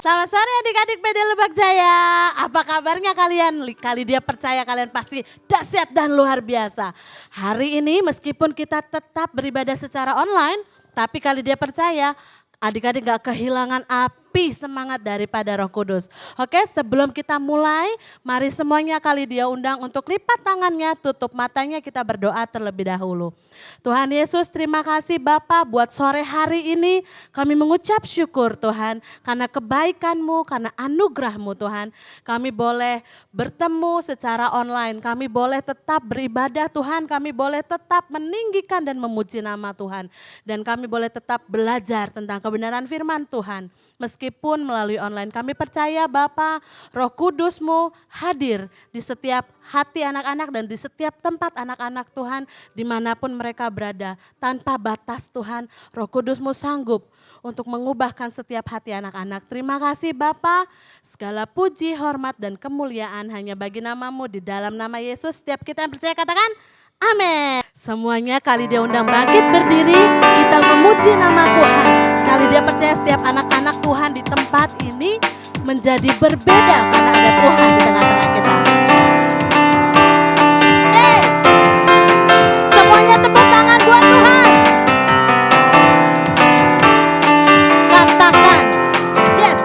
Selamat sore adik-adik PD Lebak Jaya. Apa kabarnya kalian? Kali dia percaya kalian pasti dahsyat dan luar biasa. Hari ini meskipun kita tetap beribadah secara online, tapi kali dia percaya adik-adik gak kehilangan api semangat daripada Roh Kudus. Oke, sebelum kita mulai, mari semuanya kali dia undang untuk lipat tangannya, tutup matanya, kita berdoa terlebih dahulu. Tuhan Yesus, terima kasih Bapa buat sore hari ini kami mengucap syukur Tuhan karena kebaikan-Mu, karena anugerah-Mu Tuhan. Kami boleh bertemu secara online, kami boleh tetap beribadah Tuhan, kami boleh tetap meninggikan dan memuji nama Tuhan. Dan kami boleh tetap belajar tentang kebenaran firman Tuhan. Meskipun melalui online kami percaya Bapa, Roh Kudus-Mu hadir di setiap hati anak-anak dan di setiap tempat anak-anak Tuhan dimanapun mereka berada. Tanpa batas Tuhan, Roh Kudus-Mu sanggup untuk mengubahkan setiap hati anak-anak. Terima kasih Bapa, segala puji, hormat dan kemuliaan hanya bagi nama-Mu di dalam nama Yesus. Setiap kita yang percaya katakan amin. Semuanya kali dia undang bangkit berdiri, kita memuji nama Tuhan. Kali dia percaya setiap anak-anak Tuhan di tempat ini menjadi berbeda karena ada Tuhan di tengah-tengah kita. Semuanya tepuk tangan buat Tuhan. Katakan, yes.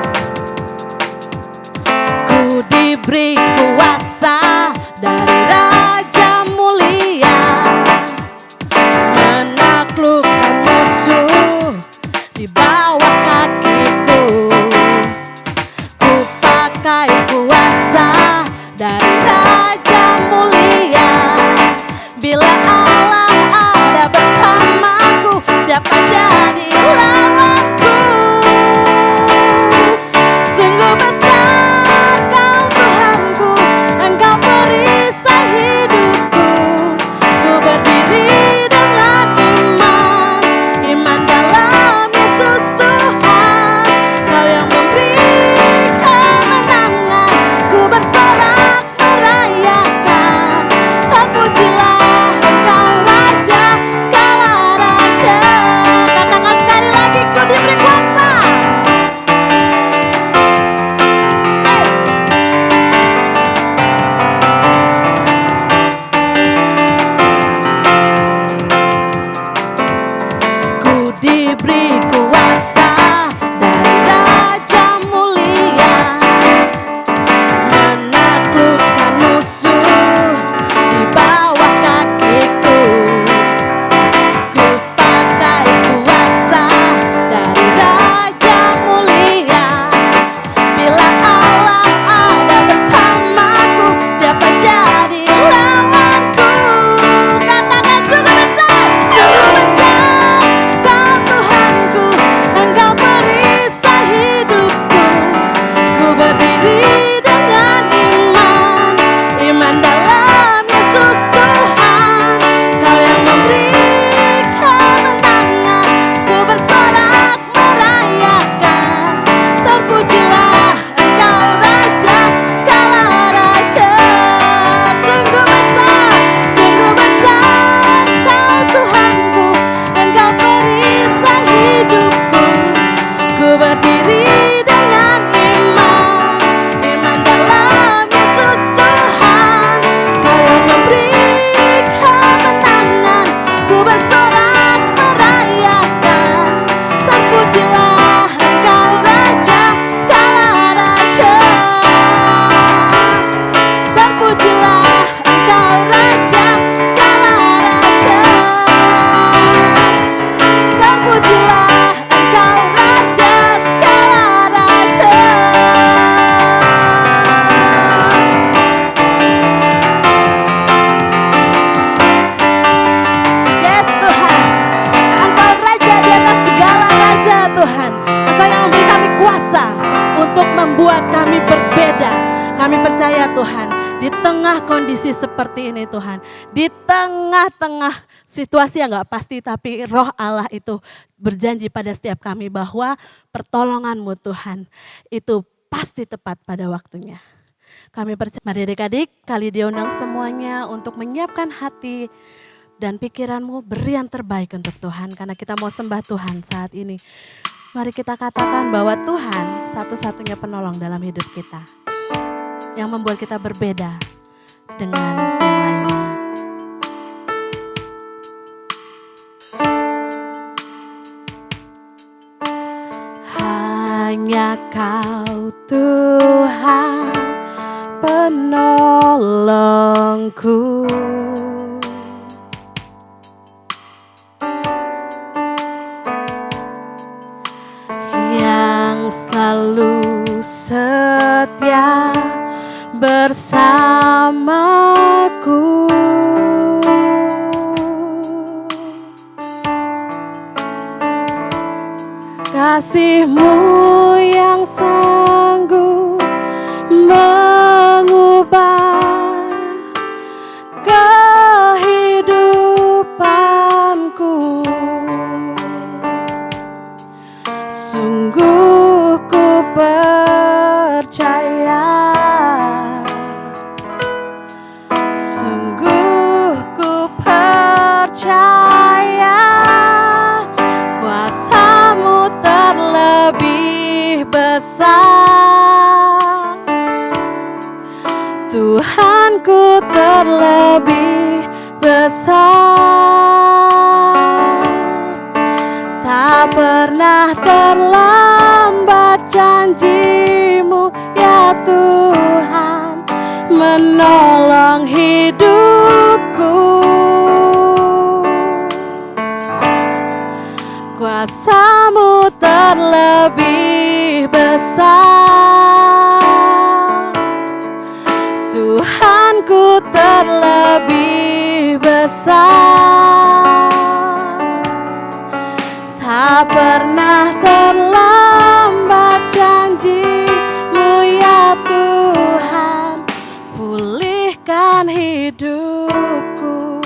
Ku diberi kuasa dari Raja Mulia, menaklukkan musuh di bawah kakiku. Ku pakai kuasa dari Raja Mulia. Bila Allah ada bersamaku, siapa jadi lawanku? Sungguh besar Kau Tuhanku, Engkau perisai hidupku. Ku berdiri dengan iman, iman dalam Yesus Tuhan. Kau yang memberi kemenangan, ku bersorak merayakan. Terpujilah Engkau Raja, segala raja. Katakan sekali lagi, ku diberi kuasa. Ku diberi kuasa dari Raja Mulia, menaklukkan musuh di bawah kakiku. Ku pakai kuasa dari Raja Mulia. Bila Allah ada bersamaku, siapa jadi lawanku? Katakan sungguh besar Kau Tuhanku, Engkau perisai hidupku. Ku berdiri dengan iman, iman dalam Yesus Tuhan. Kau yang memberi kemenangan, ku bersorak merayakan. Terpujilah Engkau Raja, segala raja. Sungguh besar Kau Tuhanku, Engkau perisai hidupku. Ku berdiri dengan iman, iman dalam Yesus Tuhan. Kau yang memberi kemenangan, ku bersorak merayakan. Terpujilah Engkau Raja, segala raja. Terpujilah Engkau Raja, segala raja. Terpujilah Engkau Raja, segala raja. Yes Tuhan, Engkau Raja di atas segala raja Tuhan. Engkau yang memberi kami kuasa untuk membuat kami berbeda. Kami percaya Tuhan, di tengah kondisi seperti ini Tuhan, di tengah-tengah situasi yang gak pasti, tapi Roh Allah itu berjanji pada setiap kami bahwa pertolongan-Mu Tuhan itu pasti tepat pada waktunya. Kami percaya, mari adik-adik, kali diundang semuanya untuk menyiapkan hati dan pikiranmu, beri yang terbaik untuk Tuhan. Karena kita mau sembah Tuhan saat ini. Mari kita katakan bahwa Tuhan satu-satunya penolong dalam hidup kita. Yang membuat kita berbeda dengan yang lainnya. Hanya Kau Tuhan penolongku. Yang selalu setia bersamaku. Kasih-Mu yang sanggup mengubah kehidupanku. Sungguh ku percaya, sungguh ku percaya, kuasa-Mu terlebih besar. Tuhanku terlebih besar. Tak pernah terlambat janji-Mu ya Tuhan menolong hidupku. Kuasa-Mu terlebih besar. Tuhanku terlebih besar. Tak pernah terlambat janji-Mu ya Tuhan pulihkan hidupku.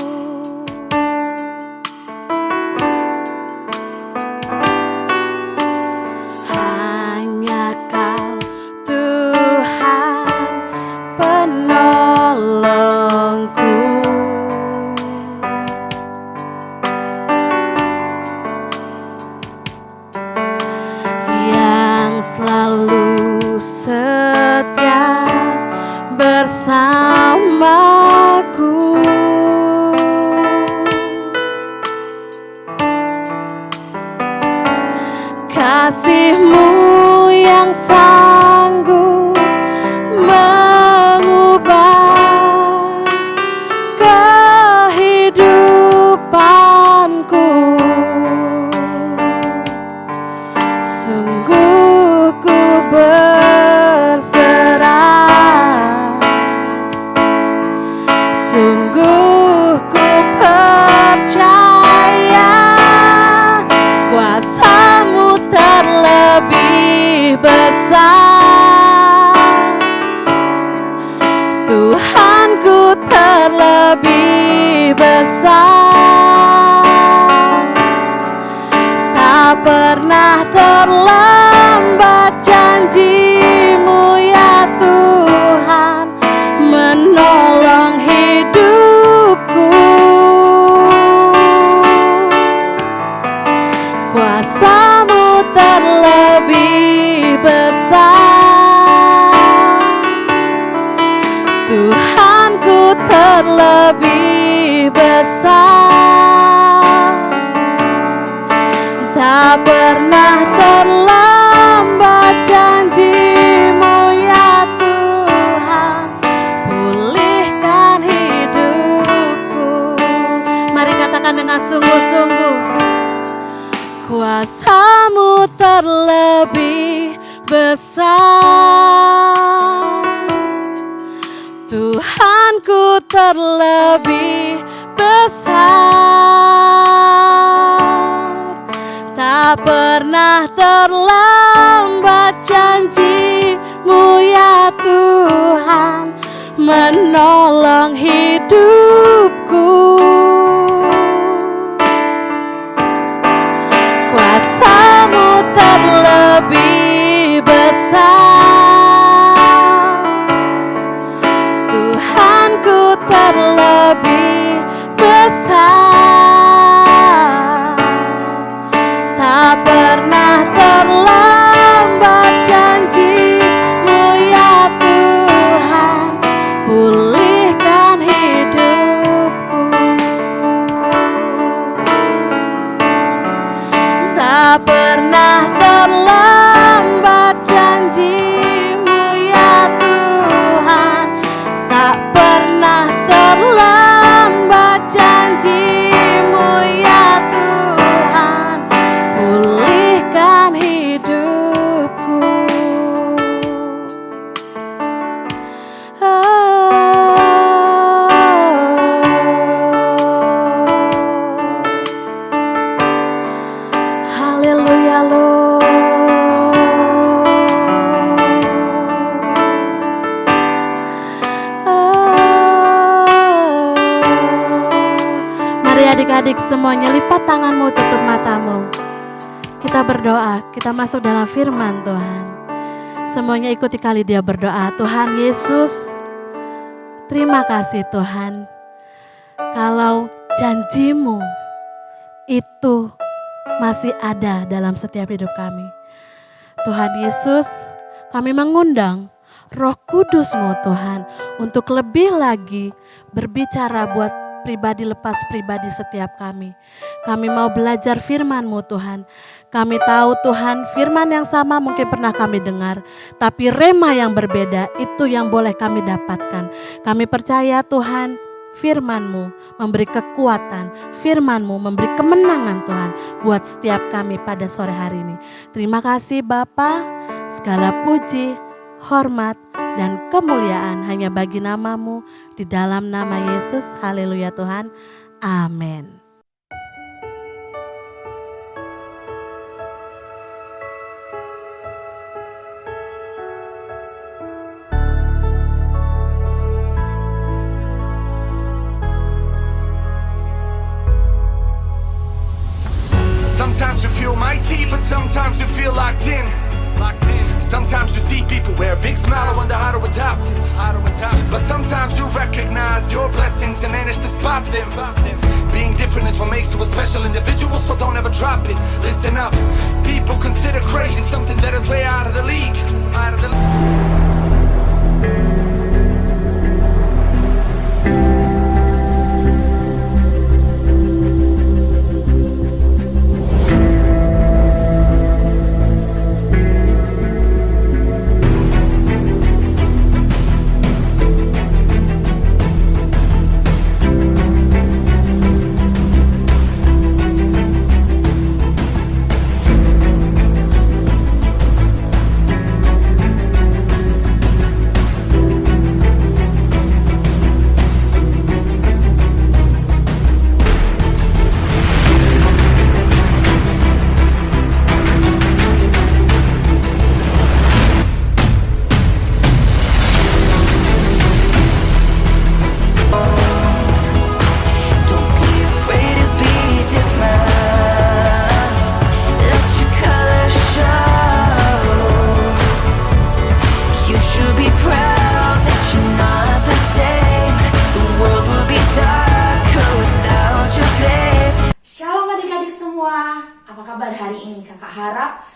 Hanya Kau Tuhan penolongku. Selalu setia bersamaku. Kasih-Mu yang sanggup mengubah kehidupanku. Sungguh ku berserah, sungguh ku percaya, kuasa-Mu terlebih besar. Tuhanku terlebih besar. Tak pernah terlambat janji-Mu ya Tuhan menolong hidupku. Kuasa-Mu terlebih besar. Tuhanku terlebih besar. Tak pernah terlambat janji-Mu ya Tuhan pulihkan hidupku. Mari katakan dengan sungguh-sungguh. Kuasa-Mu terlebih besar. Tuhanku terlebih besar. Tak pernah terlambat janji-Mu ya Tuhan menolong hidupku. Kuasa-Mu terlebih besar. Tuhanku terlebih besar. Tak pernah tak pernah terlambat janji-Mu ya Tuhan, tak pernah terlambat janji-Mu ya Tuhan, pulihkan hidupku. Haleluya Lord. Mari adik-adik semuanya lipat tanganmu, tutup matamu. Kita berdoa, kita masuk dalam firman Tuhan. Semuanya ikuti kali dia berdoa. Tuhan Yesus, terima kasih Tuhan. Kalau janji-Mu itu masih ada dalam setiap hidup kami. Tuhan Yesus, kami mengundang Roh Kudus-Mu Tuhan untuk lebih lagi berbicara buat pribadi lepas pribadi setiap kami. Kami mau belajar firman-Mu Tuhan. Kami tahu Tuhan firman yang sama mungkin pernah kami dengar, tapi rema yang berbeda itu yang boleh kami dapatkan. Kami percaya Tuhan firman-Mu memberi kekuatan, firman-Mu memberi kemenangan Tuhan buat setiap kami pada sore hari ini. Terima kasih Bapa, segala puji, hormat, dan kemuliaan hanya bagi nama-Mu di dalam nama Yesus. Haleluya Tuhan, amin. Sometimes you feel mighty, but sometimes you feel locked in. Sometimes you see people wear a big smile and wonder how to adapt it. But sometimes you recognize your blessings and manage to spot them. Being different is what makes you a special individual, so don't ever drop it. Listen up, people consider crazy something that is way out of the league.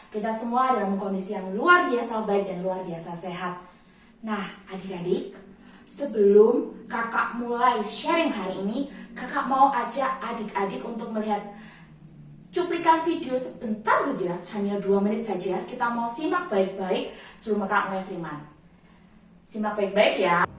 Kita semua dalam kondisi yang luar biasa baik dan luar biasa sehat. Nah, adik-adik, sebelum kakak mulai sharing hari ini, kakak mau ajak adik-adik untuk melihat cuplikan video sebentar saja, hanya 2 menit saja. Kita mau simak baik-baik sebelum kakak mulai firman. Simak baik-baik ya.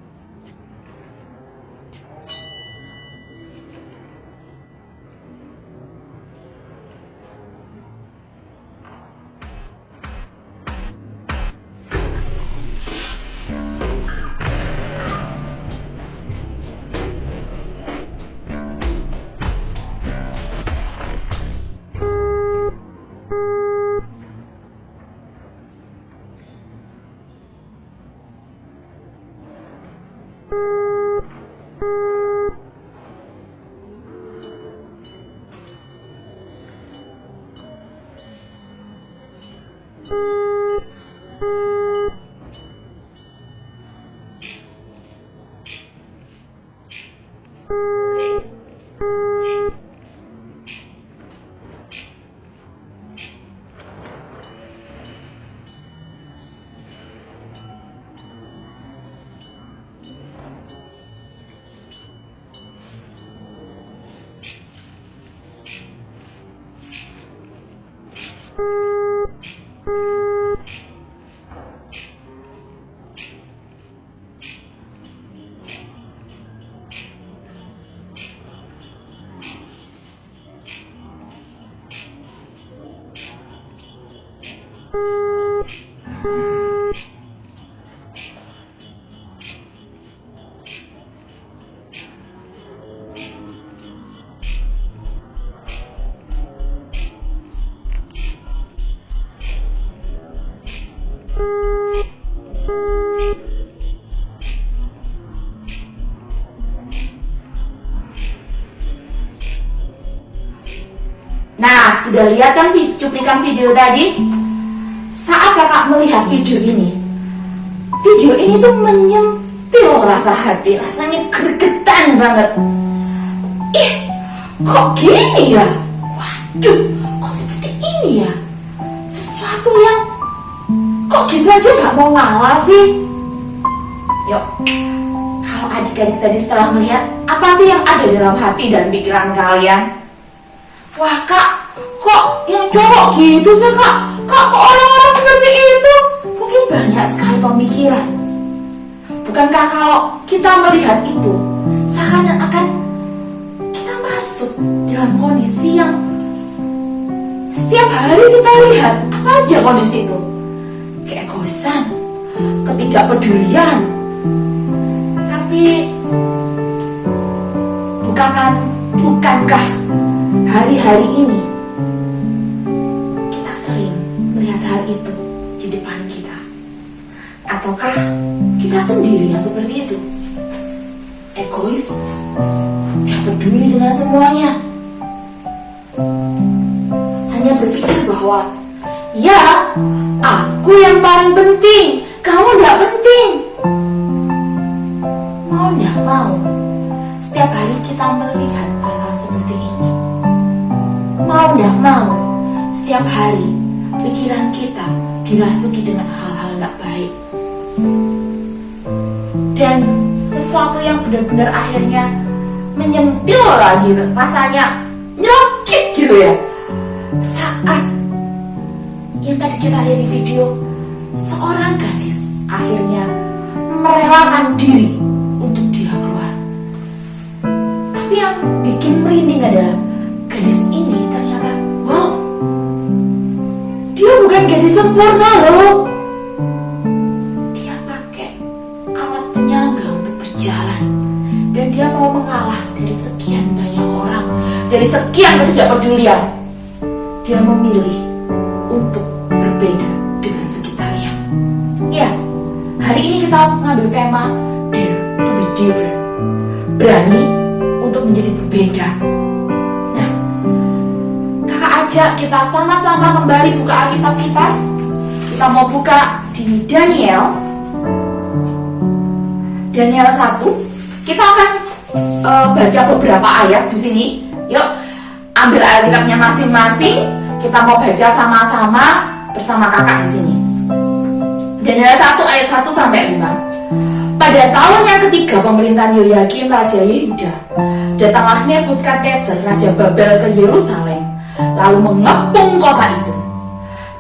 Nah, sudah lihat kan cuplikan video tadi? Saat kakak melihat video ini tuh menyentil rasa hati, rasanya gregetan banget. Ih, kok gini ya? Waduh, kok seperti ini ya? Sesuatu yang kok gitu aja gak mau ngalah sih? Yuk, kalau adik-adik tadi setelah melihat, apa sih yang ada dalam hati dan pikiran kalian? Wah kak, kok yang cowok gitu sih kak? Kak, kok orang-orang seperti itu? Mungkin banyak sekali pemikiran. Bukankah kalau kita melihat itu, seakan-akan kita masuk dalam kondisi yang setiap hari kita lihat apa aja kondisi itu? Keegoisan, ketidakpedulian. Tapi bukankah hari-hari ini kita sering melihat hal itu di depan kita? Ataukah kita sendiri yang seperti itu? Egois, tidak peduli dengan semuanya, hanya berpikir bahwa ya, aku yang paling penting, kamu tidak penting. Mau tidak mau, setiap hari kita melihat hal-hal seperti ini. Mau tidak mau, setiap hari pikiran kita dirasuki dengan hal-hal tidak baik. Dan sesuatu yang benar-benar akhirnya menyentil lagi, rasanya nyelekit gitu ya. Saat yang tadi kita lihat di video, seorang gadis akhirnya merelakan diri untuk dia keluar. Tapi yang bikin merinding adalah gadis ini ternyata, wow, dia bukan gadis sempurna loh. Dia pakai alat penyangga untuk berjalan, dan dia mau mengalah dari sekian banyak orang, dari sekian ketidakpedulian. Dia memilih untuk berbeda dengan sekitarnya. Ya, hari ini kita mengambil tema Dare to be different, berani untuk menjadi berbeda. Nah, kakak ajak kita sama-sama kembali buka Alkitab kita. Kita mau buka di Daniel 1. Kita akan baca beberapa ayat di sini. Yuk, ambil Alkitabnya masing-masing. Kita mau baca sama-sama bersama kakak di sini. Daniel 1 ayat 1 sampai 5. Pada tahun yang ketiga pemerintahan Yehoyakim Raja Yehuda, datanglah Nebukadnezar Raja Babel ke Yerusalem, lalu mengepung kota itu.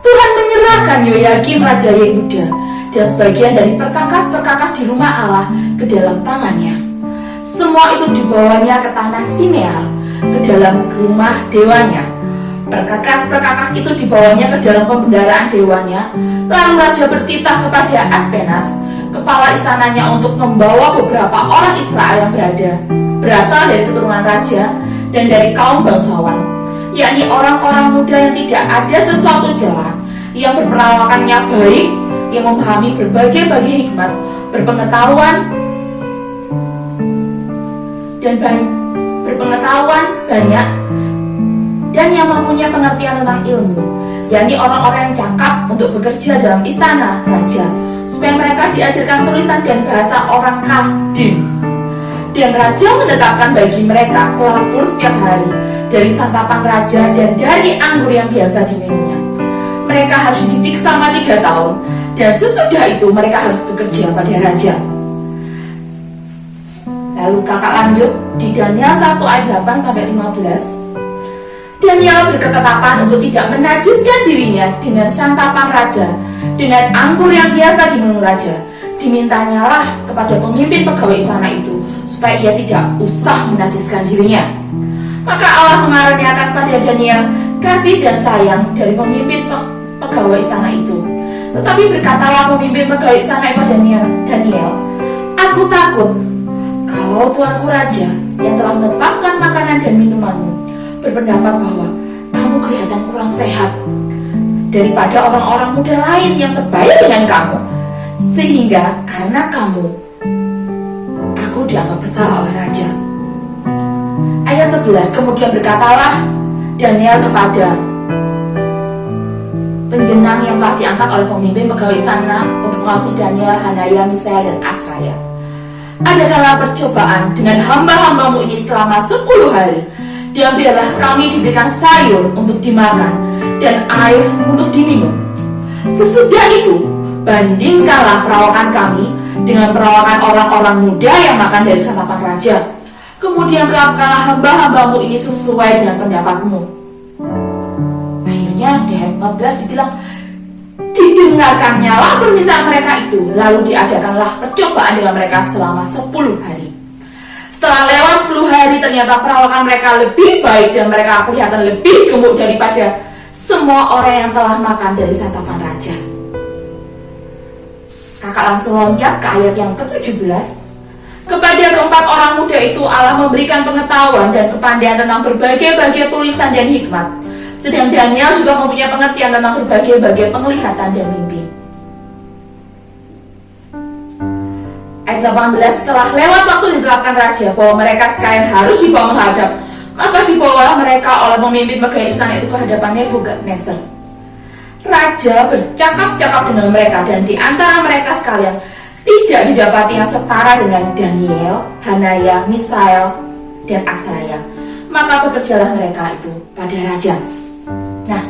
Tuhan menyerahkan Yehoyakim Raja Yehuda dan sebagian dari perkakas-perkakas di rumah Allah ke dalam tangannya. Semua itu dibawanya ke tanah Sinear, ke dalam rumah dewanya. Perkakas-perkakas itu dibawanya ke dalam pembendaraan dewanya. Lalu raja bertitah kepada Aspenas, kepala istananya, untuk membawa beberapa orang Israel yang berasal dari keturunan raja dan dari kaum bangsawan, yakni orang-orang muda yang tidak ada sesuatu celah, yang berperawakannya baik, yang memahami berbagai-bagai hikmat, berpengetahuan banyak, dan yang mempunyai pengertian tentang ilmu, yakni orang-orang yang cakap untuk bekerja dalam istana raja, supaya mereka diajarkan tulisan dan bahasa orang Kasdim. Dan raja menetapkan bagi mereka pelapur setiap hari dari santapan raja dan dari anggur yang biasa diminumnya. Mereka harus dididik selama 3 tahun, dan sesudah itu mereka harus bekerja pada raja. Lalu kakak lanjut di Daniel 1 ayat 8 sampai 15. Daniel berketetapan untuk tidak menajiskan dirinya dengan santapan raja, dengan anggur yang biasa diminum raja. Dimintanya lah kepada pemimpin pegawai istana itu supaya ia tidak usah menajiskan dirinya. Maka Allah mengaruniakan pada Daniel kasih dan sayang dari pemimpin pegawai istana itu. Tetapi berkatalah pemimpin pegawai istana itu Daniel, aku takut kalau tuanku raja yang telah menetapkan makanan dan minumanmu berpendapat bahwa kamu kelihatan kurang sehat daripada orang-orang muda lain yang sebaya dengan kamu, sehingga karena kamu aku dianggap bersalah oleh raja. Ayat 11, kemudian berkatalah Daniel kepada penjenang yang telah diangkat oleh pemimpin pegawai istana untuk mengawasi Daniel, Hanaya, Misael, dan Azraya, adakanlah percobaan dengan hamba-hambamu ini selama 10 hari, dan biarlah kami diberikan sayur untuk dimakan dan air untuk diminum. Sesudah itu, bandingkanlah perawakan kami dengan perawakan orang-orang muda yang makan dari santapan raja. Kemudian perlakukanlah hamba-hambamu ini sesuai dengan pendapatmu. Akhirnya di ayat 14 dibilang, didengarkannya lah permintaan mereka itu, lalu diadakanlah percobaan dengan mereka selama 10 hari. Setelah lewat 10 hari, ternyata perawakan mereka lebih baik dan mereka kelihatan lebih gemuk daripada semua orang yang telah makan dari santapan raja. Kakak langsung loncat ke ayat yang ke-17. Kepada keempat orang muda itu Allah memberikan pengetahuan dan kepandaian tentang berbagai-bagai tulisan dan hikmat. Sedang Daniel juga mempunyai pengertian tentang berbagai-bagai penglihatan dan mimpi. Ayat 18, setelah lewat waktu ditetapkan raja bahwa mereka sekalian harus dibawa menghadap, maka dibawalah mereka oleh pemimpin pegawai istana itu ke hadapan Nebukadnezar. Raja bercakap-cakap dengan mereka, dan di antara mereka sekalian tidak didapati yang setara dengan Daniel, Hanaya, Misael, dan Azraya. Maka bekerjalah mereka itu pada raja. Nah,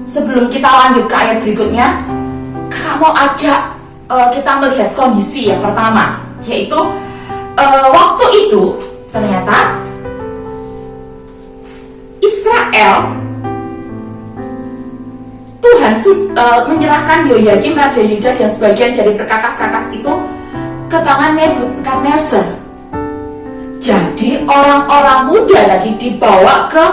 sebelum kita lanjut ke ayat berikutnya, kakak mau ajak kita melihat kondisi yang pertama, yaitu waktu itu ternyata Israel, Tuhan menyerahkan Yehoyakim Raja Yehuda dan sebagian dari perkakas-kakas itu ke tangan Nebukadnezar. Jadi orang-orang muda tadi dibawa ke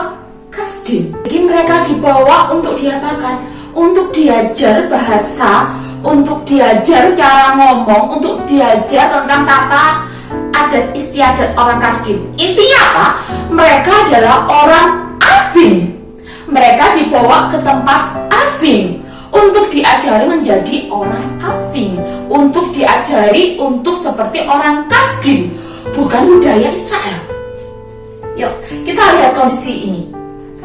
Kasdim. Jadi mereka dibawa untuk diapakan? Untuk diajar bahasa, untuk diajar cara ngomong, untuk diajar tentang tata adat istiadat orang Kasdim. Intinya apa? Mereka adalah orang asing. Mereka dibawa ke tempat asing untuk diajari menjadi orang asing, untuk diajari untuk seperti orang Kasdim, bukan budaya Israel. Yuk, kita lihat kondisi ini.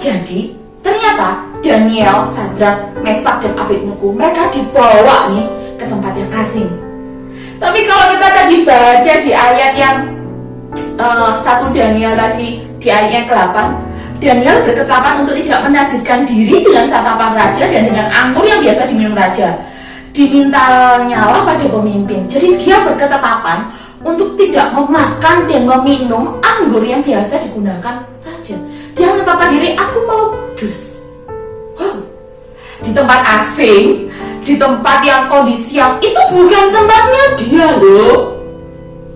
Jadi, ternyata Daniel, Sadrak, Mesak, dan Abednego, mereka dibawa nih ke tempat yang asing. Tapi kalau kita tadi baca di ayat yang 1 Daniel tadi, di ayat yang ke-8, Daniel berketetapan untuk tidak menajiskan diri dengan santapan raja dan dengan anggur yang biasa diminum raja. Dimintanya lah pada pemimpin. Jadi dia berketetapan untuk tidak memakan dan meminum anggur yang biasa digunakan raja. Dia menetapkan diri, aku mau kudus. Wow. Di tempat asing, di tempat yang kondisi yang itu bukan tempatnya dia loh.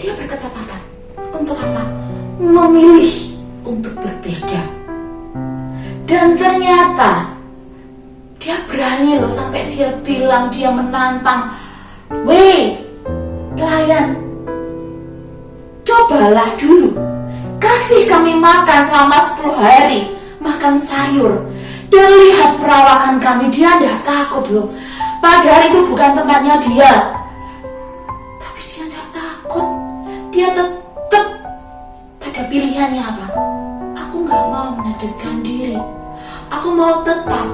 Dia berketetapan untuk apa? Memilih untuk berbeda. Dan ternyata dia berani loh, sampai dia bilang, dia menantang, weh pelayan, cobalah dulu, kasih kami makan selama 10 hari, makan sayur, dan lihat perawakan kami. Dia tidak takut loh, padahal itu bukan tempatnya dia. Tapi dia tidak takut, dia tetap pada pilihannya apa? Aku gak mau menajiskan diri, aku mau tetap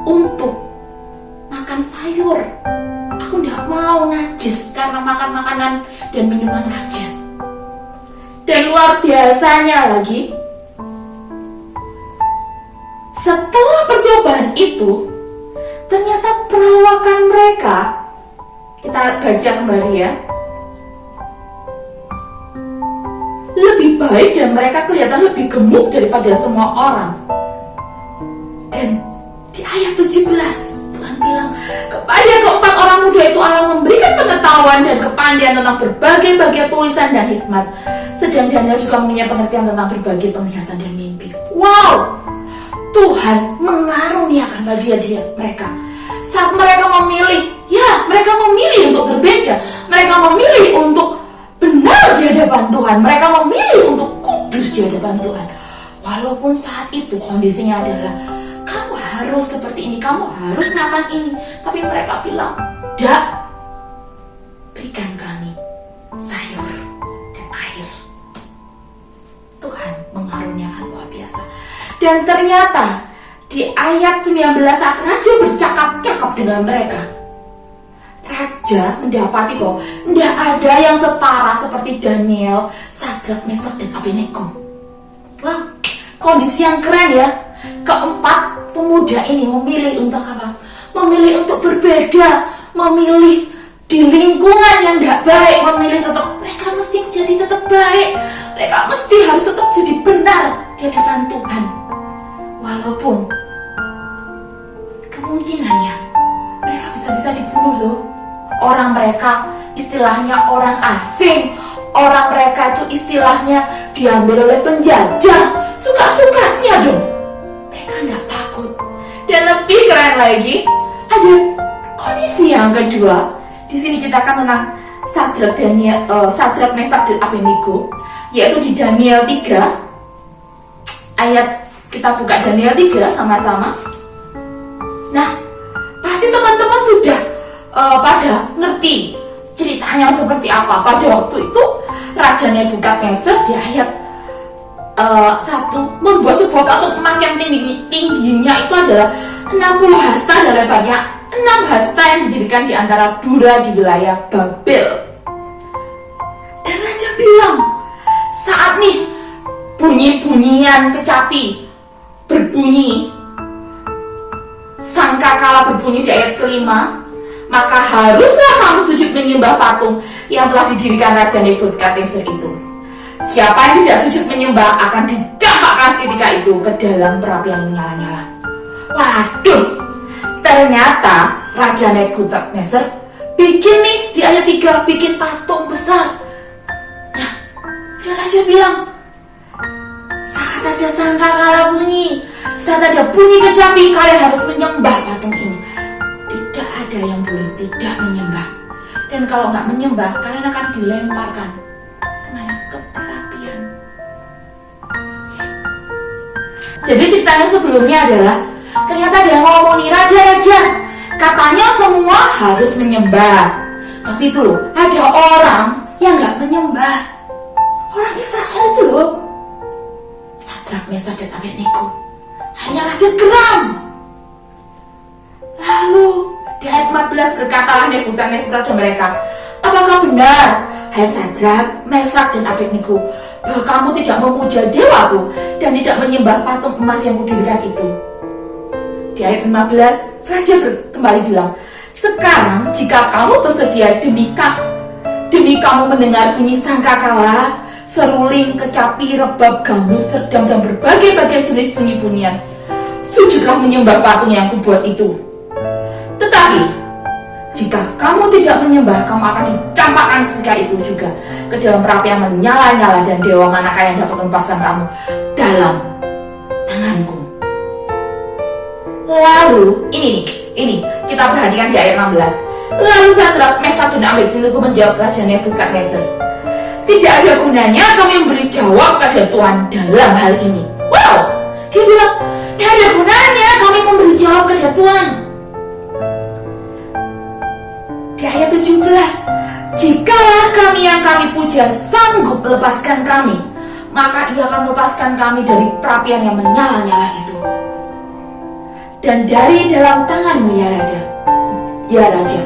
untuk makan sayur. Aku tidak mau najis karena makan makanan dan minuman raja. Dan luar biasanya lagi, setelah percobaan itu, ternyata perawakan mereka, kita baca kembali ya, lebih lebih baik dan mereka kelihatan lebih gemuk daripada semua orang. Dan di ayat 17 Tuhan bilang, kepada keempat orang muda itu Allah memberikan pengetahuan dan kepandian tentang berbagai-bagai tulisan dan hikmat. Sedang Daniel juga mempunyai pengertian tentang berbagai penglihatan dan mimpi. Wow, Tuhan mengaruniakan dia mereka. Saat mereka memilih, mereka memilih untuk berbeda. Mereka memilih untuk benar di hadapan Tuhan. Mereka memilih untuk kudus di hadapan Tuhan. Walaupun saat itu kondisinya adalah, kamu harus seperti ini, kamu harus makan ini. Tapi mereka bilang, "Dak, berikan kami sayur dan air." Tuhan mengaruniakan luar biasa. Dan ternyata di ayat 19 saat raja bercakap-cakap dengan mereka, raja mendapati bahwa tidak ada yang setara seperti Daniel, Sadrak, Mesak, dan Abednego. Wah, kondisi yang keren ya. Keempat pemuda ini memilih untuk apa? Memilih untuk berbeda, memilih di lingkungan yang tidak baik, memilih tetap mereka mesti jadi tetap baik, mereka mesti harus tetap jadi benar di hadapan Tuhan. Walaupun kemungkinannya mereka bisa dibunuh loh. Orang mereka istilahnya orang asing, orang mereka itu istilahnya diambil oleh penjajah, suka-sukanya dong. Mereka tidak takut. Dan lebih keren lagi, ada kondisi yang kedua. Di sini ceritakan tentang Sadrak, Mesak, dan Abednego, yaitu di Daniel 3 ayat, kita buka Daniel 3 sama-sama. Nah, pasti teman-teman sudah pada ngerti ceritanya seperti apa. Pada waktu itu Raja Nebukadnezar di ayat 1 membuat sebuah patung emas yang tingginya itu adalah 60 hasta dan lebarnya 6 hasta yang didirikan di antara Dura di wilayah Babel. Dan Raja bilang, saat nih bunyi-bunyian kecapi berbunyi, sangkakala berbunyi di ayat kelima, maka haruslah kamu sujud menyembah patung yang telah didirikan Raja Nebukadnezar itu. Siapa yang tidak sujud menyembah akan dicampakkan seketika itu ke dalam perapian menyala-nyala. Waduh, ternyata Raja Nebukadnezar bikin nih di ayat 3, bikin patung besar. Nah, dan Raja bilang, saat ada sangkakala bunyi, saat ada bunyi kecapi, kalian harus menyembah patung ini. Tidak ada yang boleh tidak menyembah. Dan kalau nggak menyembah, kalian akan dilemparkan kemana? Ke perapian. Jadi ceritanya sebelumnya adalah, ternyata dia ngomong nih, raja-raja, katanya semua harus menyembah. Tapi itu loh, ada orang yang nggak menyembah. Orang Israel itu loh, Sadrak, Mesak, dan Abednego. Hanya raja geram. Lalu di ayat 14 berkatalah Nebukadnezar kepada mereka, apakah benar, hai Sadrak, Mesak, dan Abednego, bahwa kamu tidak memuja dewaku dan tidak menyembah patung emas yang kudirikan itu? Di ayat 15 raja kembali bilang, sekarang jika kamu bersedia demi kamu mendengar bunyi sangkakala, seruling, kecapi, rebab, gambus, serdam, dan berbagai-bagai jenis bunyi-bunyian, sujudlah menyembah patung yang kubuat itu. Tetapi jika kamu tidak menyembah, kamu akan dicampakkan ketika itu juga ke dalam perapian menyala-nyala, dan dewa manakah yang dapat melepaskan kamu dalam tanganku. Lalu ini kita perhatikan di ayat 16. Lalu Sadrak, Mesak, dan Abednego menjawab Raja Nebukadnezar, tidak ada gunanya kami memberi jawab pada Tuhan dalam hal ini. Wow, dia bilang, tidak ada gunanya kami memberi jawab pada Tuhan. Di ayat 17, jikalau kami yang kami puja sanggup melepaskan kami, maka ia akan melepaskan kami dari perapian yang menyala-nyala itu. Dan dari dalam tanganmu ya Raja.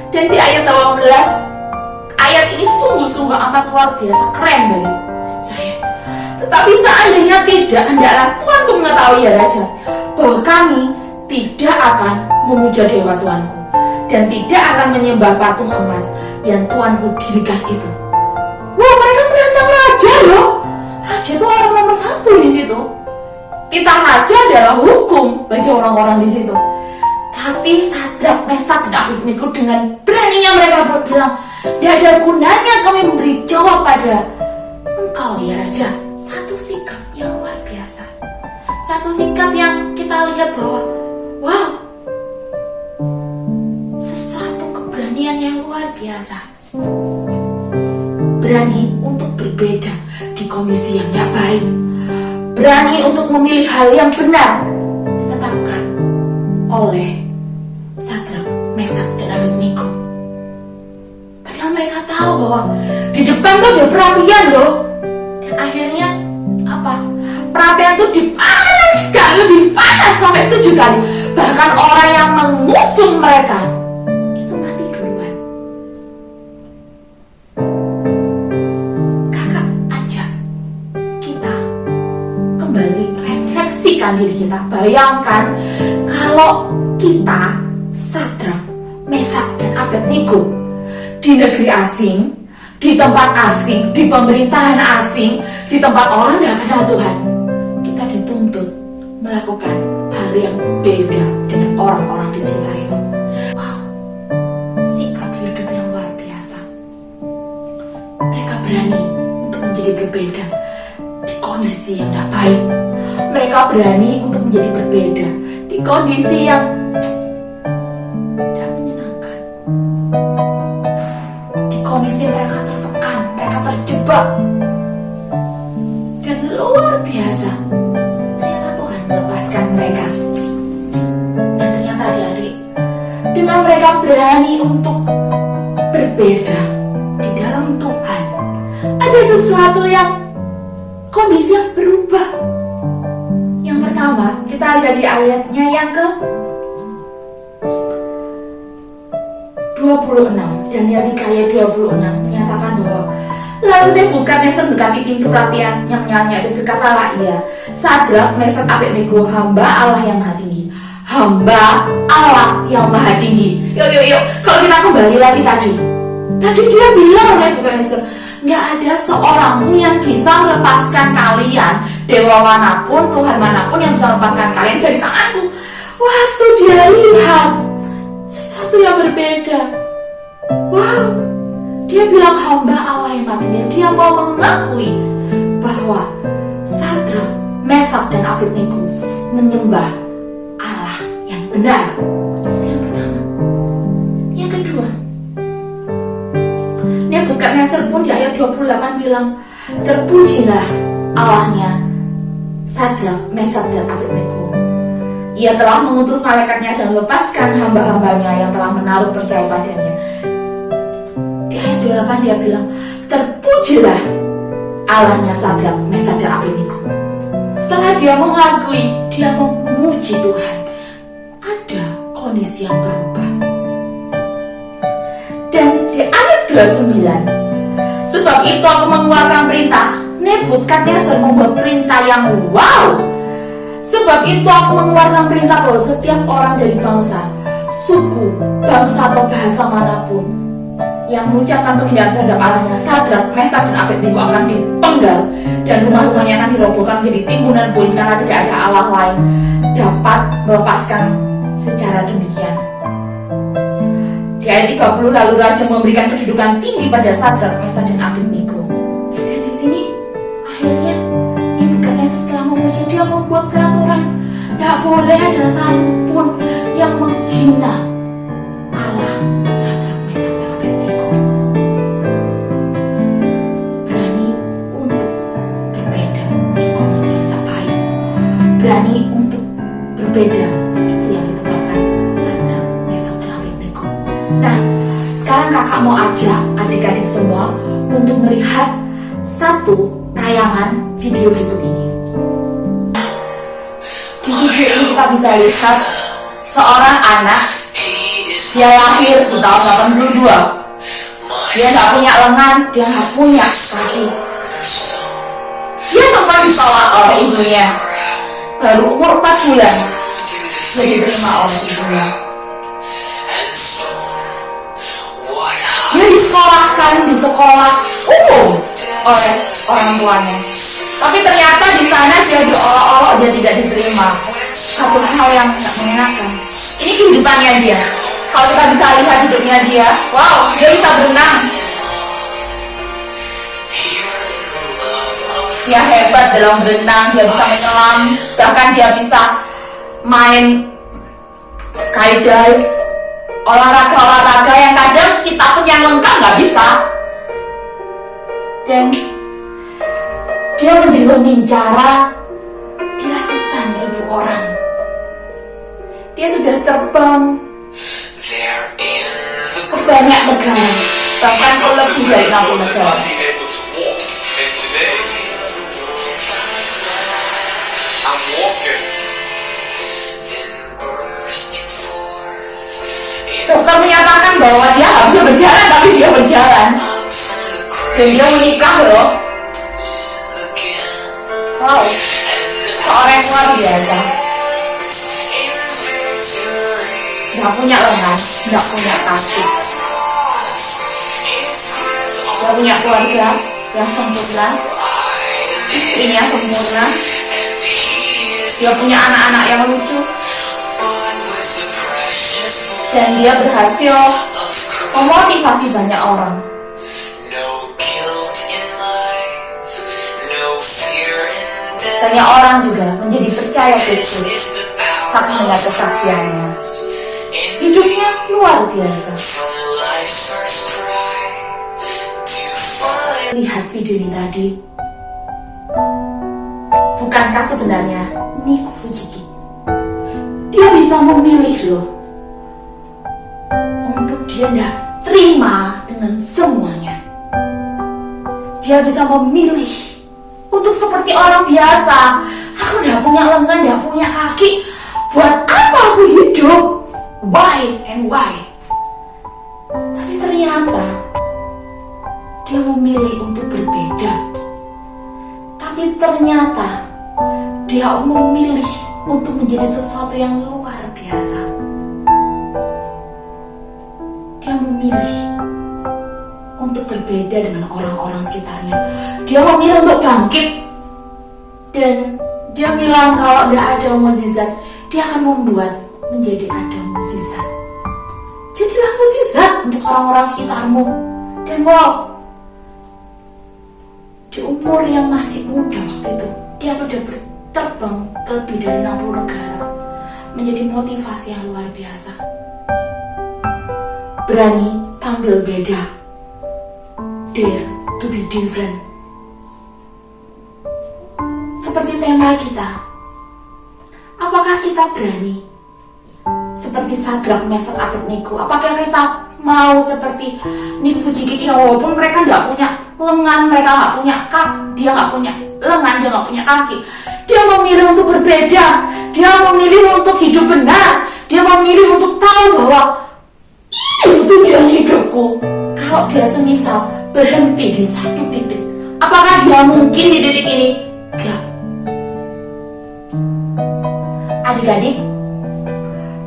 Dan di ayat 18, ayat ini sungguh-sungguh amat luar biasa keren bagi saya. Tetapi seandainya tidak, hendaklah Tuanku mengetahui ya Raja, bahwa kami tidak akan memuja dewa Tuanku dan tidak akan menyembah patung emas yang Tuanku dirikan itu. Wah, mereka menantang Raja loh. Raja itu orang nomor satu di situ. Kita raja adalah hukum bagi orang-orang di situ. Tapi Sadrak, Mesak, dan Abednego dengan beraninya mereka bilang, tidak ada gunanya kami memberi jawab pada engkau ya Raja. Satu sikap yang luar biasa. Satu sikap yang kita lihat bahwa wow, sesuatu keberanian yang luar biasa. Berani untuk berbeda di kondisi yang tidak baik. Berani untuk memilih hal yang benar ditetapkan oleh Sadrak, Mesak, dan Abednego. Padahal mereka tahu bahwa di depan tuh ada perapian loh. Dan akhirnya apa? Perapian itu dipanaskan, lebih panas sampai 7 kali. Bahkan orang yang mengusung mereka itu mati duluan. Kakak ajak kita kembali refleksikan diri kita. Bayangkan kalau kita Sadrak, Mesak, dan Abednego di negeri asing, di tempat asing, di pemerintahan asing, di tempat orang tidak kenal Tuhan. Kita dituntut melakukan hal yang beda dengan orang-orang di sekitar itu. Wow, sikap hidup yang luar biasa. Mereka berani untuk menjadi berbeda di kondisi yang tidak baik. Mereka berani untuk menjadi berbeda di kondisi yang kondisi mereka tertekan, mereka terjebak, dan luar biasa. Ternyata Tuhan melepaskan mereka. Dan ternyata adik-adik, dengan mereka berani untuk berbeda di dalam Tuhan, ada sesuatu yang kondisi yang berubah. Yang pertama, kita lihat di ayatnya yang ke 26, dan yang di ayat 26 menyatakan bahwa lalu Nebukadnezar mendekati pintu perapian yang menyala itu, berkatalah ia, Sadrak, Mesak, Abednego, hamba Allah yang maha tinggi. Hamba Allah yang maha tinggi. Yuk, kalau kita kembali lagi tadi dia bilang Nebukadnezar, nggak ada seorang pun yang bisa melepaskan kalian, dewa manapun, Tuhan manapun yang bisa melepaskan kalian dari tanganku. Waktu dia lihat sesuatu yang berbeda, wow, dia bilang hamba Allah yang maha tinggi. Dia mau mengakui bahwa Sadrak, Mesak, dan Abednego menyembah Allah yang benar. Yang pertama. Yang kedua, Nebukadnezar pun di ayat 28 bilang, terpujilah Allahnya Sadrak, Mesak, dan Abednego. Ia telah mengutus malaikatnya dan melepaskan hamba-hambanya yang telah menaruh percaya padanya. Di ayat 28 dia bilang, terpujilah Allahnya Sadrak, Mesak, dan Abednego. Setelah dia mengakui, dia memuji Tuhan, ada kondisi yang berubah. Dan di ayat 29, sebab itu aku mengeluarkan perintah. Nebukadnezar membuat perintah yang wow. Sebab itu aku mengeluarkan perintah bahwa setiap orang dari bangsa, suku, bangsa atau bahasa manapun yang mengucapkan penghinaan terhadap Allahnya Sadrak, Mesak, dan Abednego akan dipenggal dan rumah-rumahnya akan dirobohkan menjadi timbunan puing karena tidak ada Allah lain dapat melepaskan secara demikian. Di ayat 30, lalu Raja memberikan kedudukan tinggi pada Sadrak, Mesak, dan Abednego. Dan di sini akhirnya setelah memuji, dia membuat peraturan, tidak boleh ada satupun yang menghina Allah Sadrak, Mesak, dan Abednego. Berani untuk berbeda di kondisi yang tidak baik, berani untuk berbeda, itu yang ditetapkan Sadrak, Mesak, dan Abednego. Nah, sekarang kakak mau ajak adik-adik semua untuk melihat satu tayangan video berikut ini. Di video ini kita bisa lihat seorang anak, dia lahir di tahun 82. Dia nggak punya lengan, dia nggak punya kaki. Dia sempat ditolak oleh ibunya. Baru umur 4 bulan dia diterima oleh ibunya. Dia disekolahkan di sekolah umum oleh orang tuanya. Tapi ternyata di sana dia diolok-olok, dia tidak diterima. Satu hal yang gak menyenangkan. Ini kehidupannya dia. Kalau kita bisa lihat hidupnya dia, wow, dia bisa berenang. Dia hebat dalam berenang, dia bisa menyelam, bahkan dia bisa main skydive, olahraga-olahraga yang kadang kita pun yang lengkap nggak bisa. Dan dia menjadi pembicara di ratusan ribu orang. Dia sudah terbang ke banyak negara, bahkan ke lebih dari 60 negara. Dokter menyatakan bahwa dia nggak bisa berjalan, tapi dia berjalan. Dan dia menikah loh. Wow, seorang yang luar biasa. Nggak punya lengan, nggak punya kaki. Dia punya keluarga yang sempurna, istrinya sempurna. Dia punya anak-anak yang lucu. Dan dia berhasil memotivasi banyak orang. Banyak orang juga menjadi percaya Kristus saat mendengar kesaksiannya. Hidupnya luar biasa. Lihat video ini tadi. Bukankah sebenarnya Nick Fujiki dia bisa memilih loh untuk dia tidak terima dengan semuanya. Dia bisa memilih untuk seperti orang biasa. Aku tidak punya lengan, tidak punya kaki. Buat apa aku hidup? Why and why? Tapi ternyata dia memilih untuk berbeda. Tapi ternyata dia memilih untuk menjadi sesuatu yang luar biasa. Dia memilih untuk berbeda dengan orang-orang sekitarnya. Dia memilih untuk bangkit. Dan dia bilang kalau tidak ada mukjizat, dia akan membuat menjadi ada mukjizat. Jadilah mukjizat untuk orang-orang sekitarmu. Dan wow, di umur yang masih muda waktu itu, dia sudah terbang ke lebih dari 60 negara, menjadi motivasi yang luar biasa. Berani tampil beda, dare to be different. Seperti tema kita, apakah kita berani seperti Sadrak, Meshach, Abednego? Apakah kita mau seperti Nick Fujiki, walaupun mereka nggak punya lengan, mereka nggak punya kaki, dia nggak punya lengan, dia nggak punya kaki. Dia memilih untuk berbeda, dia memilih untuk hidup benar, dia memilih untuk tahu bahwa ini tujuan hidupku. Kalau dia semisal berhenti di satu titik, apakah dia mungkin di titik ini? Enggak. Adik-adik,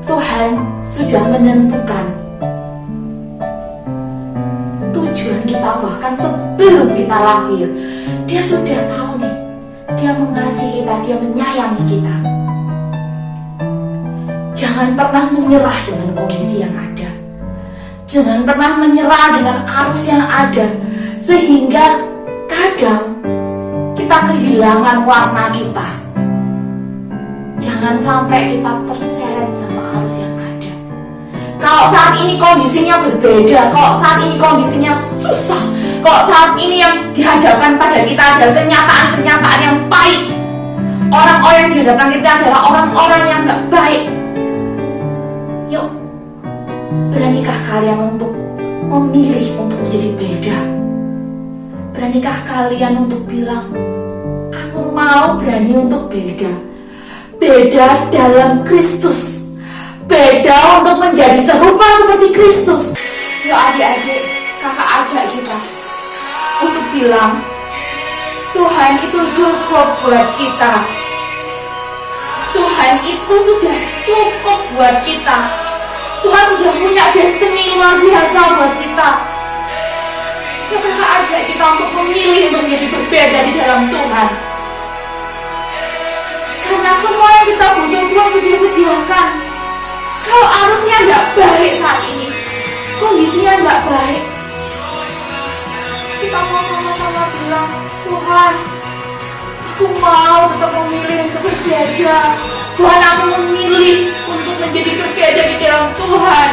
Tuhan sudah menentukan tujuan kita bahkan sebelum kita lahir. Dia sudah tahu nih, dia mengasihi kita, dia menyayangi kita. Jangan pernah menyerah dengan kondisi yang ada. Jangan pernah menyerah dengan arus yang ada, sehingga kadang kita kehilangan warna kita. Jangan sampai kita terseret sama arus yang ada. Kalau saat ini kondisinya berbeda, kalau saat ini kondisinya susah, kalau saat ini yang dihadapkan pada kita adalah kenyataan-kenyataan yang pahit, orang-orang yang dihadapkan kita adalah orang-orang yang gak baik. Yuk, beranikah kalian untuk memilih untuk menjadi beda? Beranikah kalian untuk bilang, aku mau berani untuk beda? Beda dalam Kristus, beda untuk menjadi serupa seperti Kristus. Yuk adik-adik, kakak ajak kita untuk bilang, Tuhan itu cukup buat kita. Tuhan itu sudah cukup buat kita. Tuhan sudah punya destiny luar biasa buat kita. Kakak ajak kita untuk memilih untuk menjadi berbeda di dalam Tuhan. Karena semua yang kita butuh Tuhan sudah sediakan. Kalau arusnya nggak baik saat ini, kondisinya nggak baik, kita mau sama-sama bilang, Tuhan, aku mau tetap memilih untuk berbeda. Tuhan, aku memilih untuk menjadi berbeda di dalam Tuhan.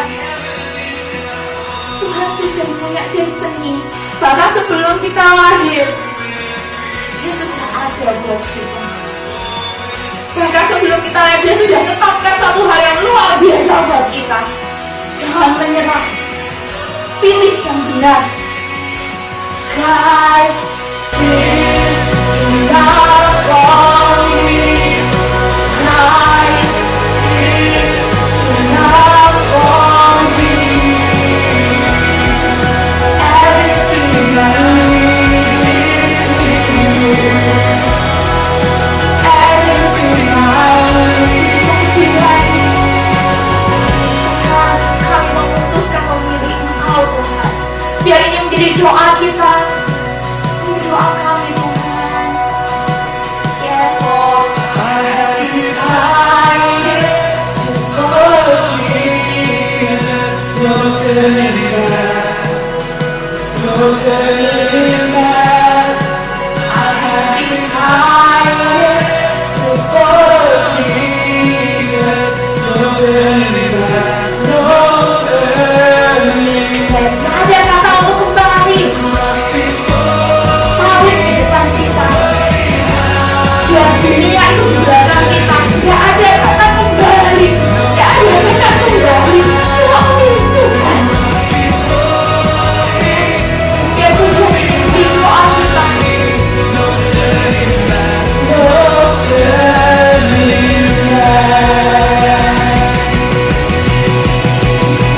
Tuhan sudah punya destiny. Bahkan sebelum kita lahir, Dia sudah ada buat kita. Bahkan sebelum kita lahir, Dia sudah tetapkan satu hal yang luar biasa buat kita. Jangan menyerah. Pilih yang benar. Christ is enough for me. Christ is enough for me. Everything I need is in you. Everything I need is in you. Tuhan, kami memutuskan memilih Engkau, Tuhan. Biar ini menjadi doa kita. Ini doa kami, Tuhan. Yes, Lord. I have decided to follow Jesus. No turning back. No turning back. I have decided to follow Jesus. No turning back. No turning back. Gak ada kata untuk kembali. Salib di depan kita. Biar dunia itu di belakang kita. Gak ada kata kembali. Gak ada kata kembali. Cuma milik Tuhan. Biar Tuhan ini menjadi doa kita. No turning back.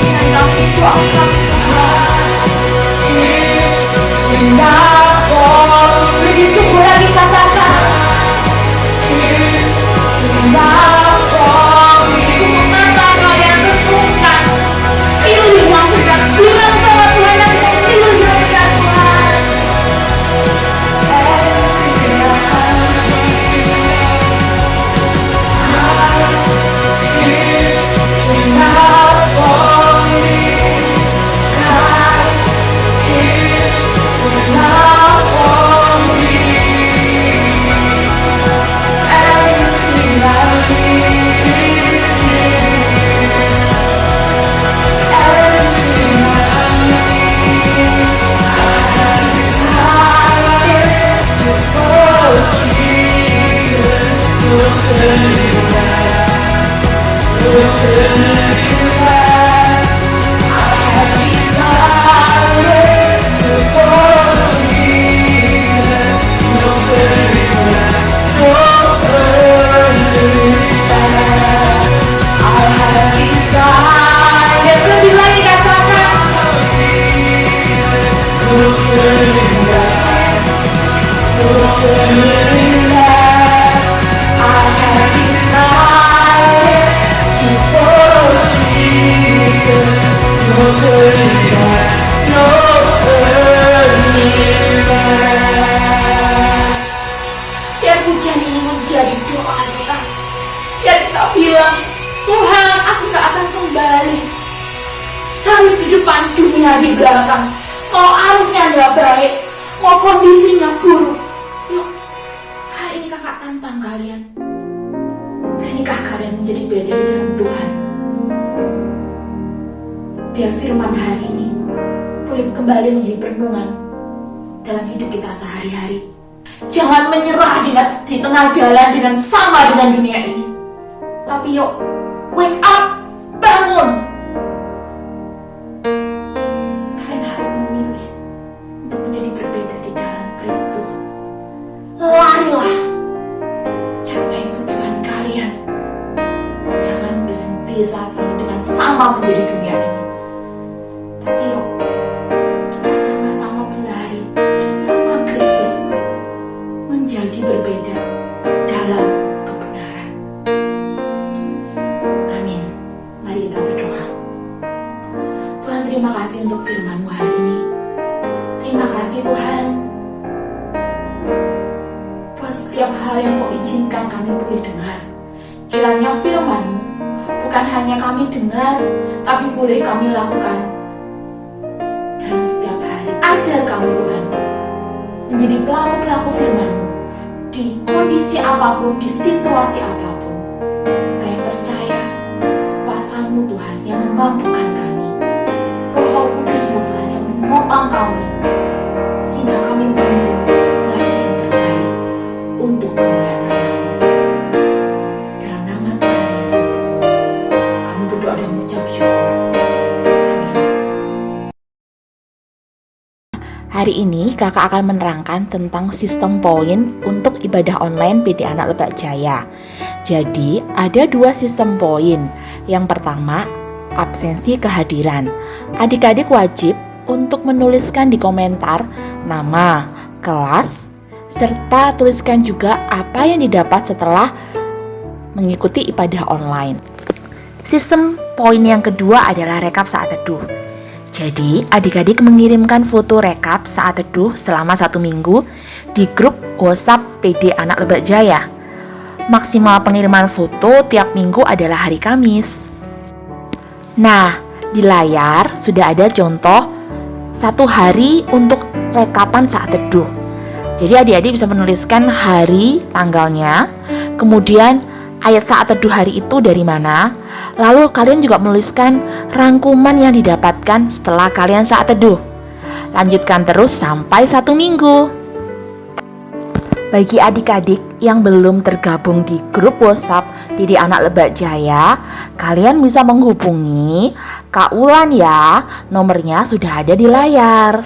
Dan kami doakan lebih sungguh lagi katakan untuk kalian tentukan. Pilih yang benar. Bilang sama Tuhan dan pilih yang benar, Tuhan. Lebih lagi katakan biar pujian ini menjadi doa kita. Biar kita bilang, Tuhan, aku gak akan kembali. Salib di depan, dunia di belakang. Mau arusnya gak baik, mau kondisinya buruk. Yuk, hari ini kakak tantang kalian. Beranikah kalian menjadi beda di dalam Tuhan? Biar firman hari ini boleh kembali menjadi perenungan dalam hidup kita sehari-hari. Jangan menyerah di tengah jalan dengan sama dengan dunia ini. Tapi yuk, wake up, bangun. Kalian harus memilih untuk menjadi berbeda di dalam Kristus. Larilah, capai tujuan kalian. Jangan berhenti saat ini dengan sama menjadi dunia ini. Tapi yuk, kita sama-sama berlari bersama Kristus menjadi berbeda dalam kebenaran. Amin. Mari kita berdoa. Tuhan, terima kasih untuk firman-Mu hari ini. Terima kasih Tuhan buat setiap hal yang Kau izinkan kami boleh dengar. bukan hanya kami dengar, tapi boleh kami lakukan dalam setiap hari. Ajar kami Tuhan, menjadi pelaku-pelaku firman-Mu di kondisi apapun, di situasi apapun. Kami percaya kuasa-Mu Tuhan yang memampukan kami, Roh Kudus-Mu Tuhan yang menopang kami, sehingga kami mampu melakukan yang terbaik untuk kemuliaan nama-Mu. Dalam nama Tuhan Yesus, kami berdoa dan mengucap syukur. Amin. Hari ini kakak akan menerangkan tentang sistem poin untuk ibadah online PD Anak Lebak Jaya. Jadi ada 2 sistem poin. Yang pertama, absensi kehadiran. Adik-adik wajib untuk menuliskan di komentar nama, kelas, serta tuliskan juga apa yang didapat setelah mengikuti ibadah online. Sistem poin yang kedua adalah rekap saat teduh. Jadi, adik-adik mengirimkan foto rekap saat teduh selama 1 minggu di grup WhatsApp PD Anak Lebak Jaya. Maksimal pengiriman foto tiap minggu adalah hari Kamis. Nah, di layar sudah ada contoh 1 hari untuk rekapan saat teduh. Jadi adik-adik bisa menuliskan hari, tanggalnya, kemudian ayat saat teduh hari itu dari mana. Lalu kalian juga menuliskan rangkuman yang didapatkan setelah kalian saat teduh. Lanjutkan terus sampai 1 minggu. Bagi adik-adik yang belum tergabung di grup WhatsApp PD Anak Lebak Jaya, kalian bisa menghubungi Kak Wulan ya. Nomornya sudah ada di layar.